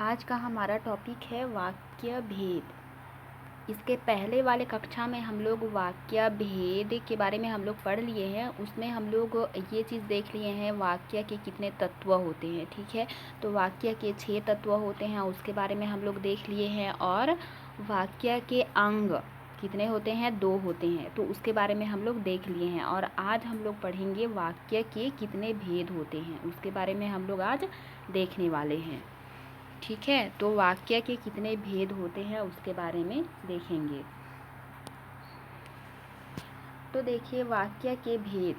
आज का हमारा टॉपिक है वाक्य भेद। इसके पहले वाले कक्षा में हम लोग वाक्य भेद के बारे में हम लोग पढ़ लिए हैं। उसमें हम लोग ये चीज़ देख लिए हैं वाक्य के कितने तत्व होते हैं। ठीक है, तो वाक्य के 6 तत्व होते हैं, उसके बारे में हम लोग देख लिए हैं। और वाक्य के अंग कितने होते हैं? 2 होते हैं, तो उसके बारे में हम लोग देख लिए हैं। और आज हम लोग पढ़ेंगे वाक्य के कितने भेद होते हैं, उसके बारे में हम लोग आज देखने वाले हैं। ठीक है, तो वाक्य के कितने भेद होते हैं उसके बारे में देखेंगे। तो देखिए, वाक्य के भेद।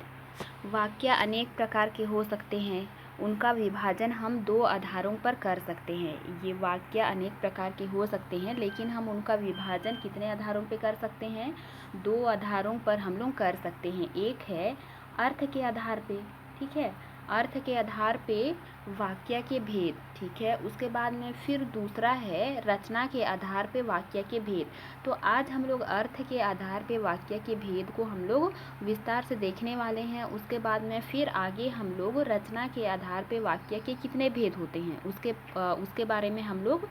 वाक्य अनेक प्रकार के हो सकते हैं, उनका विभाजन हम 2 आधारों पर कर सकते हैं। ये वाक्य अनेक प्रकार के हो सकते हैं, लेकिन हम उनका विभाजन कितने आधारों पे कर सकते हैं? 2 आधारों पर हम लोग कर सकते हैं। एक है अर्थ के आधार पे, ठीक है, अर्थ के आधार पे वाक्य के भेद। ठीक है, उसके बाद में फिर दूसरा है रचना के आधार पे वाक्य के भेद। तो आज हम लोग अर्थ के आधार पे वाक्य के भेद को हम लोग विस्तार से देखने वाले हैं। उसके बाद में फिर आगे हम लोग रचना के आधार पे वाक्य के कितने भेद होते हैं उसके बारे में हम लोग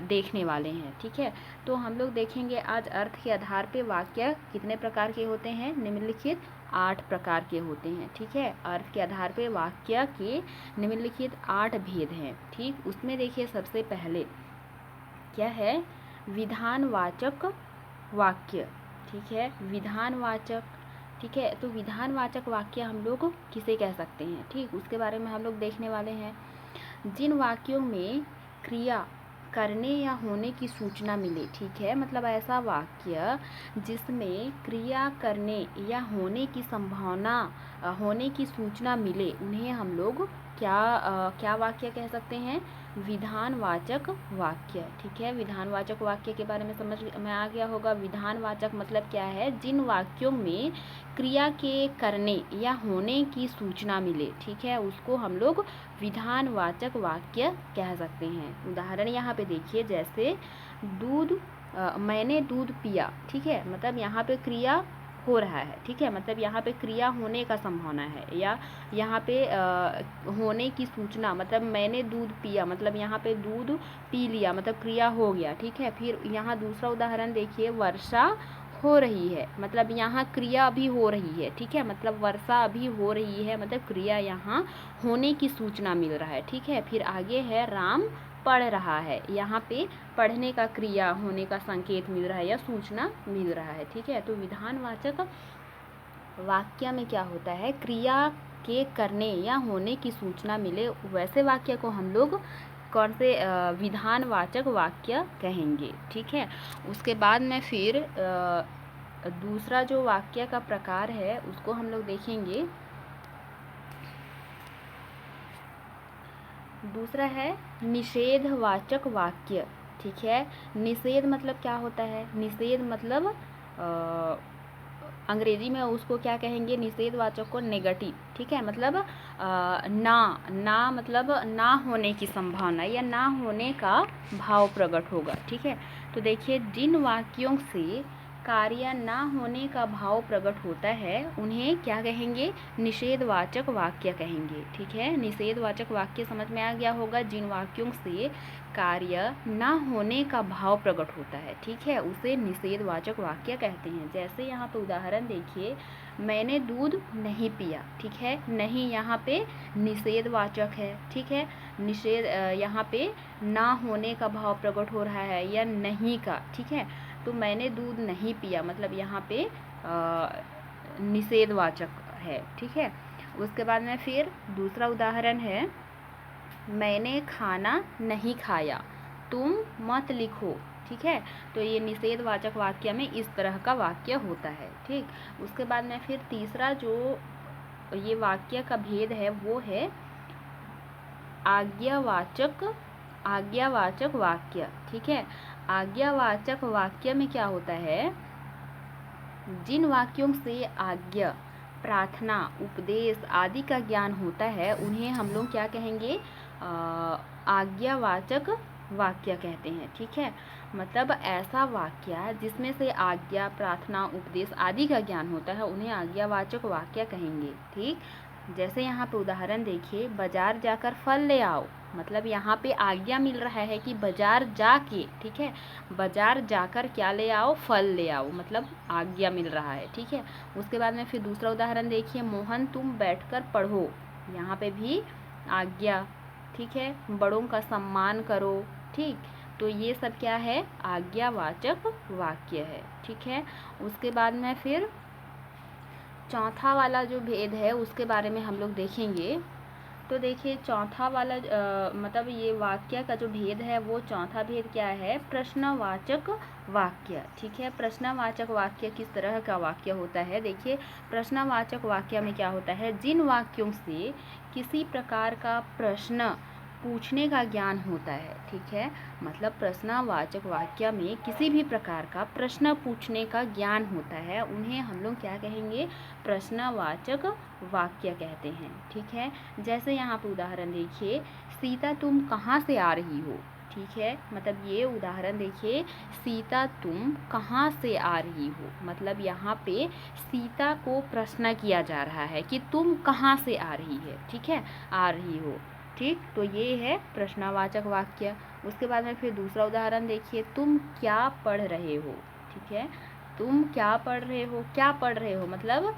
देखने वाले हैं। ठीक है, तो हम लोग देखेंगे आज अर्थ के आधार पे वाक्य कितने प्रकार के होते हैं। निम्नलिखित 8 प्रकार के होते हैं। ठीक है, अर्थ के आधार पे वाक्य के निम्नलिखित 8 भेद हैं। ठीक, उसमें देखिए सबसे पहले क्या है? विधानवाचक वाक्य। ठीक है, विधानवाचक। ठीक है, तो विधानवाचक वाक्य हम लोग किसे कह सकते हैं? ठीक, उसके बारे में हम लोग देखने वाले हैं। जिन वाक्यों में क्रिया करने या होने की सूचना मिले। ठीक है, मतलब ऐसा वाक्य जिसमें क्रिया करने या होने की संभावना होने की सूचना मिले, उन्हें हम लोग क्या वाक्य कह सकते हैं? विधानवाचक वाक्य। ठीक है, विधानवाचक वाक्य के बारे में समझ में आ गया होगा। विधानवाचक मतलब क्या है? जिन वाक्यों में क्रिया के करने या होने की सूचना मिले, ठीक है, उसको हम लोग विधानवाचक वाक्य कह सकते हैं। उदाहरण यहाँ पे देखिए, जैसे मैंने दूध पिया। ठीक है, मतलब यहाँ पे क्रिया हो रहा है। ठीक है, मतलब यहाँ पे क्रिया होने का संभावना है, या यहाँ पे होने की सूचना, मतलब मैंने दूध पिया, मतलब यहाँ पे दूध पी लिया, मतलब क्रिया हो गया। ठीक है, फिर यहाँ दूसरा उदाहरण देखिए, वर्षा हो रही है, मतलब यहाँ क्रिया अभी हो रही है। ठीक है, मतलब वर्षा अभी हो रही है, मतलब क्रिया यहाँ होने की सूचना मिल रहा है। ठीक है, फिर आगे है राम पढ़ रहा है, यहाँ पे पढ़ने का क्रिया होने का संकेत मिल रहा है या सूचना मिल रहा है। ठीक है, तो विधानवाचक वाक्य में क्या होता है? क्रिया के करने या होने की सूचना मिले, वैसे वाक्य को हम लोग कौन से विधानवाचक वाक्य कहेंगे। ठीक है, उसके बाद में फिर दूसरा जो वाक्य का प्रकार है उसको हम लोग देखेंगे। दूसरा है निषेधवाचक वाक्य। ठीक है, निषेध मतलब क्या होता है? निषेध मतलब अंग्रेजी में उसको क्या कहेंगे? निषेधवाचक को नेगेटिव। ठीक है, मतलब ना मतलब ना होने की संभावना या ना होने का भाव प्रकट होगा। ठीक है, तो देखिए, जिन वाक्यों से कार्य ना होने का भाव प्रकट होता है उन्हें क्या कहेंगे? निषेधवाचक वाक्य कहेंगे। ठीक है, निषेधवाचक वाक्य समझ में आ गया होगा। जिन वाक्यों से कार्य ना होने का भाव प्रकट होता है, ठीक है, उसे निषेधवाचक वाक्य कहते हैं। जैसे यहाँ पे उदाहरण देखिए, मैंने दूध नहीं पिया। ठीक है, नहीं यहाँ पे निषेधवाचक है। ठीक है, निषेध यहाँ पे ना होने का भाव प्रकट हो रहा है या नहीं का। ठीक है, तो मैंने दूध नहीं पिया, मतलब यहाँ पे निषेधवाचक है। ठीक है, उसके बाद में फिर दूसरा उदाहरण है, मैंने खाना नहीं खाया, तुम मत लिखो। ठीक है, तो ये निषेधवाचक वाक्य में इस तरह का वाक्य होता है। ठीक, उसके बाद में फिर तीसरा जो ये वाक्य का भेद है वो है आज्ञावाचक वाक्य। ठीक है, आज्ञावाचक वाक्य में क्या होता है? जिन वाक्यों से आज्ञा, प्रार्थना, उपदेश आदि का ज्ञान होता है उन्हें हम लोग क्या कहेंगे? आज्ञावाचक वाक्य कहते हैं। ठीक है, मतलब ऐसा वाक्य जिसमें से आज्ञा, प्रार्थना, उपदेश आदि का ज्ञान होता है उन्हें आज्ञावाचक वाक्य कहेंगे। ठीक, जैसे यहाँ पे उदाहरण देखिए, बाजार जाकर फल ले आओ, मतलब यहाँ पे आज्ञा मिल रहा है कि बाजार जाके, ठीक है, बाजार जाकर क्या ले आओ, फल ले आओ, मतलब आज्ञा मिल रहा है, ठीक है। उसके बाद में फिर दूसरा उदाहरण देखिए, मोहन तुम बैठकर पढ़ो, यहाँ पे भी आज्ञा, ठीक है, बड़ों का सम्मान करो, ठीक। तो ये सब क्या है, आज्ञावाचक वाक्य है, ठीक है। उसके बाद में फिर चौथा वाला जो भेद है उसके बारे में हम लोग देखेंगे। तो देखिए चौथा वाला मतलब ये वाक्य का जो भेद है वो चौथा भेद क्या है, प्रश्नवाचक वाक्य, ठीक है। प्रश्नवाचक वाक्य किस तरह का वाक्य होता है, देखिए प्रश्नवाचक वाक्य में क्या होता है, जिन वाक्यों से किसी प्रकार का प्रश्न पूछने का ज्ञान होता है, ठीक है। मतलब प्रश्नवाचक वाक्य में किसी भी प्रकार का प्रश्न पूछने का ज्ञान होता है, उन्हें हम लोग क्या कहेंगे, प्रश्नवाचक वाक्य कहते हैं, ठीक है। जैसे यहाँ पे उदाहरण देखिए, सीता तुम कहाँ से आ रही हो, ठीक है। मतलब ये उदाहरण देखिए, सीता तुम कहाँ से आ रही हो, मतलब यहाँ पे सीता को प्रश्न किया जा रहा है कि तुम कहाँ से आ रही है, ठीक है, आ रही हो, ठीक। तो ये है प्रश्नवाचक वाक्य। उसके बाद में फिर दूसरा उदाहरण देखिए, तुम क्या पढ़ रहे हो, ठीक है, तुम क्या पढ़ रहे हो, क्या पढ़ रहे हो मतलब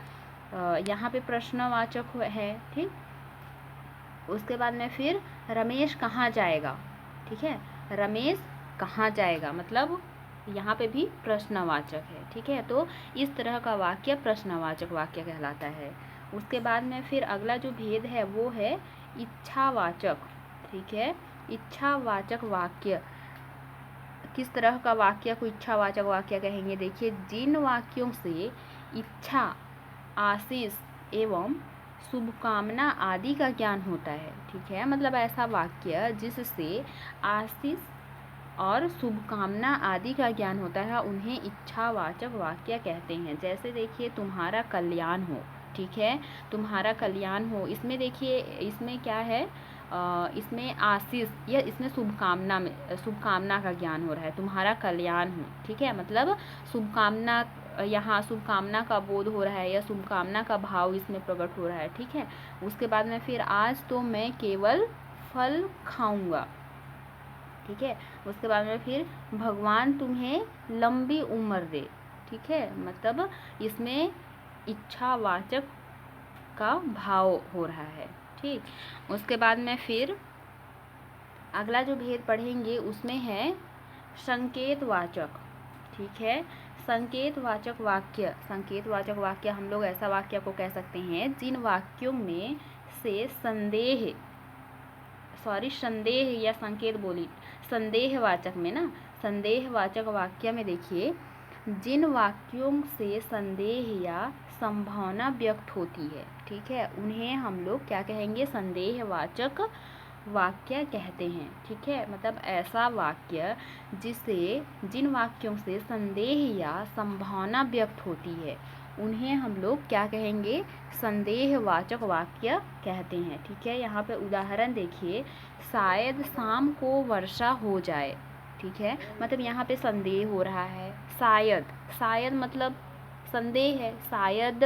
यहाँ पे प्रश्नवाचक है, ठीक। उसके बाद में फिर रमेश कहाँ जाएगा, ठीक है, रमेश कहाँ जाएगा, मतलब यहाँ पे भी प्रश्नवाचक है, ठीक है। तो इस तरह का वाक्य प्रश्नवाचक वाक्य कहलाता है। उसके बाद में फिर अगला जो भेद है वो है इच्छावाचक, ठीक है। इच्छावाचक वाक्य, किस तरह का वाक्य को इच्छावाचक वाक्य कहेंगे, देखिए जिन वाक्यों से इच्छा, आशीष एवं शुभकामना आदि का ज्ञान होता है, ठीक है। मतलब ऐसा वाक्य जिससे आशीष और शुभकामना आदि का ज्ञान होता है, उन्हें इच्छावाचक वाक्य कहते हैं। जैसे देखिए तुम्हारा कल्याण हो, ठीक है, तुम्हारा कल्याण हो, इसमें देखिए इसमें क्या है, इसमें आशीष या इसमें शुभकामना में शुभकामना का ज्ञान हो रहा है, तुम्हारा कल्याण हो, ठीक है। मतलब शुभकामना, यहाँ शुभकामना का बोध हो रहा है या शुभकामना का भाव इसमें प्रकट हो रहा है, ठीक है। उसके बाद में फिर आज तो मैं केवल फल खाऊंगा, ठीक है। उसके बाद में फिर भगवान तुम्हें लंबी उम्र दे, ठीक है। मतलब इसमें इच्छावाचक का भाव हो रहा है, ठीक। उसके बाद में फिर अगला जो भेद पढ़ेंगे उसमें है संकेतवाचक, ठीक है। संकेतवाचक वाक्य, संकेतवाचक वाक्य हम लोग ऐसा वाक्य को कह सकते हैं जिन वाक्यों में से संदेह या संकेत बोली, संदेहवाचक में ना, संदेहवाचक वाक्य में देखिए जिन वाक्यों से संदेह या संभावना व्यक्त होती है, ठीक है, उन्हें हम लोग क्या कहेंगे, संदेहवाचक वाक्य कहते हैं, ठीक है। मतलब ऐसा वाक्य जिसे जिन वाक्यों से संदेह या संभावना व्यक्त होती है, उन्हें हम लोग क्या कहेंगे, संदेहवाचक वाक्य कहते हैं, ठीक है। यहाँ पे उदाहरण देखिए, शायद शाम को वर्षा हो जाए, ठीक है। मतलब यहाँ पे संदेह हो रहा है, शायद, शायद मतलब संदेह है, शायद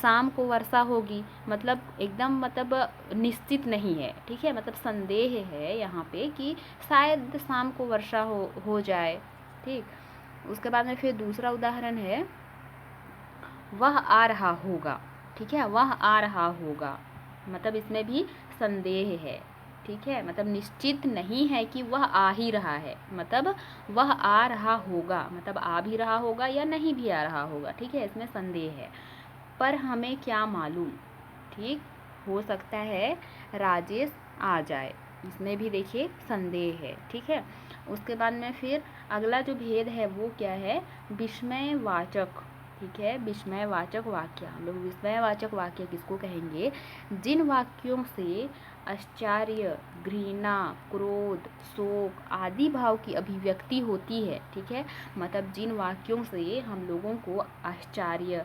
शाम को वर्षा होगी, मतलब एकदम मतलब निश्चित नहीं है, ठीक है। मतलब संदेह है यहाँ पे कि शायद शाम को वर्षा हो जाए, ठीक। उसके बाद में फिर दूसरा उदाहरण है, वह आ रहा होगा, ठीक है, वह आ रहा होगा, मतलब इसमें भी संदेह है, ठीक है। मतलब निश्चित नहीं है कि वह आ ही रहा है, मतलब वह आ रहा होगा, मतलब आ भी रहा होगा या नहीं भी आ रहा होगा, ठीक है, इसमें संदेह है। पर हमें क्या मालूम, ठीक, हो सकता है राजेश आ जाए, इसमें भी देखिए संदेह है, ठीक है। उसके बाद में फिर अगला जो भेद है वो क्या है, विस्मयवाचक, ठीक है। विस्मयवाचक वाक्य, हम लोग विस्मयवाचक वाक्य किसको कहेंगे, जिन वाक्यों से आश्चर्य, घृणा, क्रोध, शोक आदि भाव की अभिव्यक्ति होती है, ठीक है। मतलब जिन वाक्यों से हम लोगों को आश्चर्य,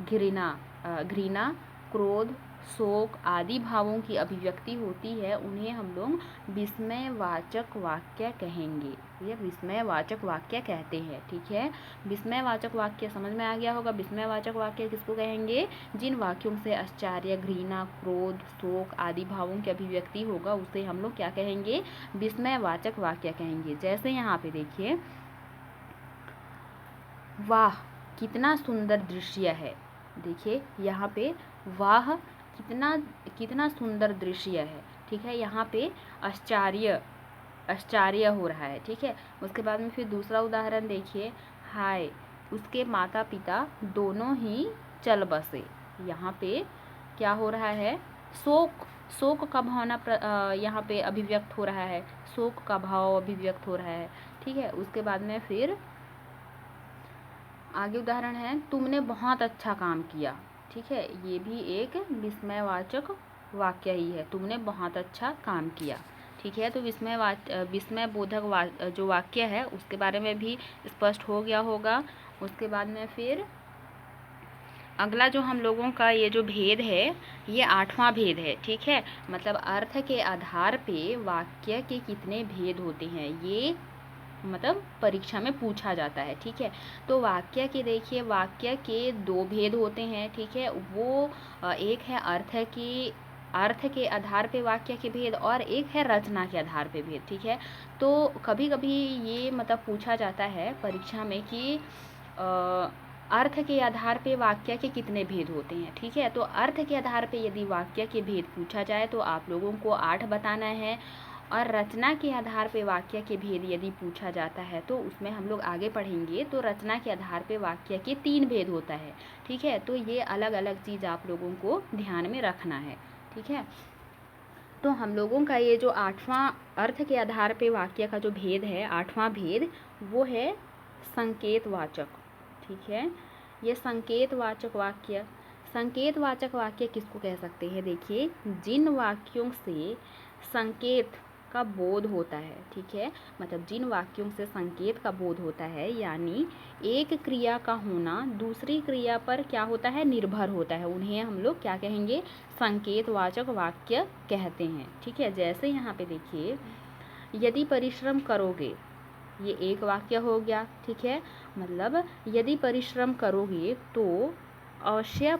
घृणा, क्रोध, शोक आदि भावों की अभिव्यक्ति होती है, उन्हें हम लोग विस्मयवाचक वाक्य कहेंगे। ये विस्मयवाचक वाक्य कहते हैं। ठीक है, विस्मयवाचक वाक्य समझ में आ गया होगा। विस्मयवाचक वाक्य किसको कहेंगे? जिन वाक्यों से आश्चर्य, घृणा, क्रोध, शोक आदि भावों की अभिव्यक्ति होगा, उसे हम लोग क्या कहेंगे? विस्मयवाचक वाक्य कहेंगे। जैसे यहाँ पे देखिए, वाह कितना सुंदर दृश्य है। देखिए यहाँ पे वाह कितना सुंदर दृश्य है। ठीक है, यहाँ पे आश्चर्य हो रहा है। ठीक है, उसके बाद में फिर दूसरा उदाहरण देखिए, हाय उसके माता पिता दोनों ही चल बसे। यहाँ पे क्या हो रहा है? शोक का भावना यहाँ पे अभिव्यक्त हो रहा है, शोक का भाव अभिव्यक्त हो रहा है। ठीक है, उसके बाद में फिर आगे उदाहरण है, तुमने बहुत अच्छा काम किया। ठीक है, ये भी एक विस्मयवाचक वाक्य ही है, तुमने बहुत अच्छा काम किया। ठीक है, तो विस्मय बोधक जो वाक्य है उसके बारे में भी स्पष्ट हो गया होगा। उसके बाद में फिर अगला जो हम लोगों का ये जो भेद है, ये 8वां भेद है। ठीक है, मतलब अर्थ के आधार पे वाक्य के कितने भेद होते हैं, ये मतलब परीक्षा में पूछा जाता है। ठीक है, तो वाक्य के देखिए, वाक्य के 2 भेद होते हैं। ठीक है, वो एक है अर्थ के आधार पे वाक्य के भेद, और एक है रचना के आधार पे भेद। ठीक है, तो कभी कभी ये मतलब पूछा जाता है परीक्षा में कि अर्थ के आधार पे वाक्य के कितने भेद होते हैं। ठीक है, तो अर्थ के आधार पे यदि वाक्य के भेद पूछा जाए तो आप लोगों को 8 बताना है, और रचना के आधार पे वाक्य के भेद यदि पूछा जाता है तो उसमें हम लोग आगे पढ़ेंगे, तो रचना के आधार पे वाक्य के 3 भेद होता है। ठीक है, तो ये अलग अलग चीज़ आप लोगों को ध्यान में रखना है। ठीक है, तो हम लोगों का ये जो 8वां अर्थ के आधार पे वाक्य का जो भेद है, 8वां भेद, वो है संकेतवाचक। ठीक है, ये संकेतवाचक वाक्य किसको कह सकते हैं? देखिए, जिन वाक्यों से संकेत का बोध होता है। ठीक है, मतलब जिन वाक्यों से संकेत का बोध होता है, यानी एक क्रिया का होना दूसरी क्रिया पर क्या होता है? निर्भर होता है, उन्हें हम लोग क्या कहेंगे? संकेतवाचक वाक्य कहते हैं। ठीक है, जैसे यहाँ पे देखिए, यदि परिश्रम करोगे, ये एक वाक्य हो गया। ठीक है, मतलब यदि परिश्रम करोगे तो अवश्य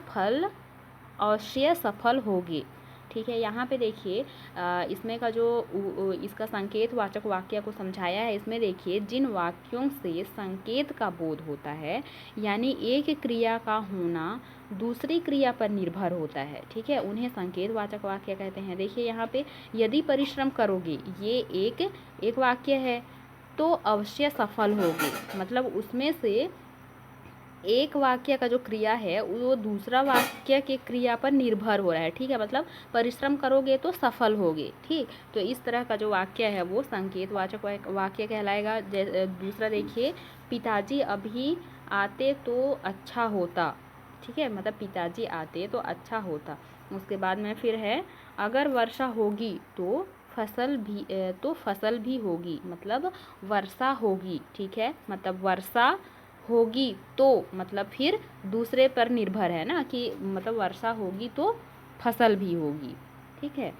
सफल होगे। ठीक है, यहाँ पे देखिए इसमें का जो इसका संकेतवाचक वाक्य को समझाया है, इसमें देखिए, जिन वाक्यों से संकेत का बोध होता है, यानी एक क्रिया का होना दूसरी क्रिया पर निर्भर होता है। ठीक है, उन्हें संकेतवाचक वाक्य कहते हैं। देखिए यहाँ पे, यदि परिश्रम करोगे, ये एक वाक्य है, तो अवश्य सफल होगे, मतलब उसमें से एक वाक्य का जो क्रिया है वो दूसरा वाक्य के क्रिया पर निर्भर हो रहा है। ठीक है, मतलब परिश्रम करोगे तो सफल होगे। ठीक, तो इस तरह का जो वाक्य है वो संकेतवाचक वाक्य कहलाएगा। दूसरा देखिए, पिताजी अभी आते तो अच्छा होता। ठीक है, मतलब पिताजी आते तो अच्छा होता। उसके बाद में फिर है, अगर वर्षा होगी तो फसल भी होगी, मतलब वर्षा होगी। ठीक है, मतलब वर्षा होगी तो मतलब फिर दूसरे पर निर्भर है ना, कि मतलब वर्षा होगी तो फसल भी होगी। ठीक है,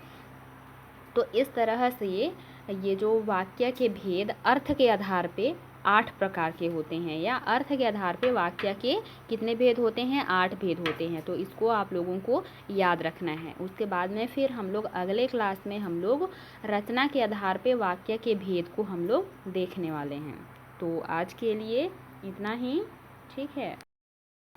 तो इस तरह से ये जो वाक्य के भेद अर्थ के आधार पे 8 प्रकार के होते हैं, या अर्थ के आधार पे वाक्य के कितने भेद होते हैं? 8 भेद होते हैं। तो इसको आप लोगों को याद रखना है। उसके बाद में फिर हम लोग अगले क्लास में हम लोग रचना के आधार पे वाक्य के भेद को हम लोग देखने वाले हैं। तो आज के लिए इतना ही। ठीक है।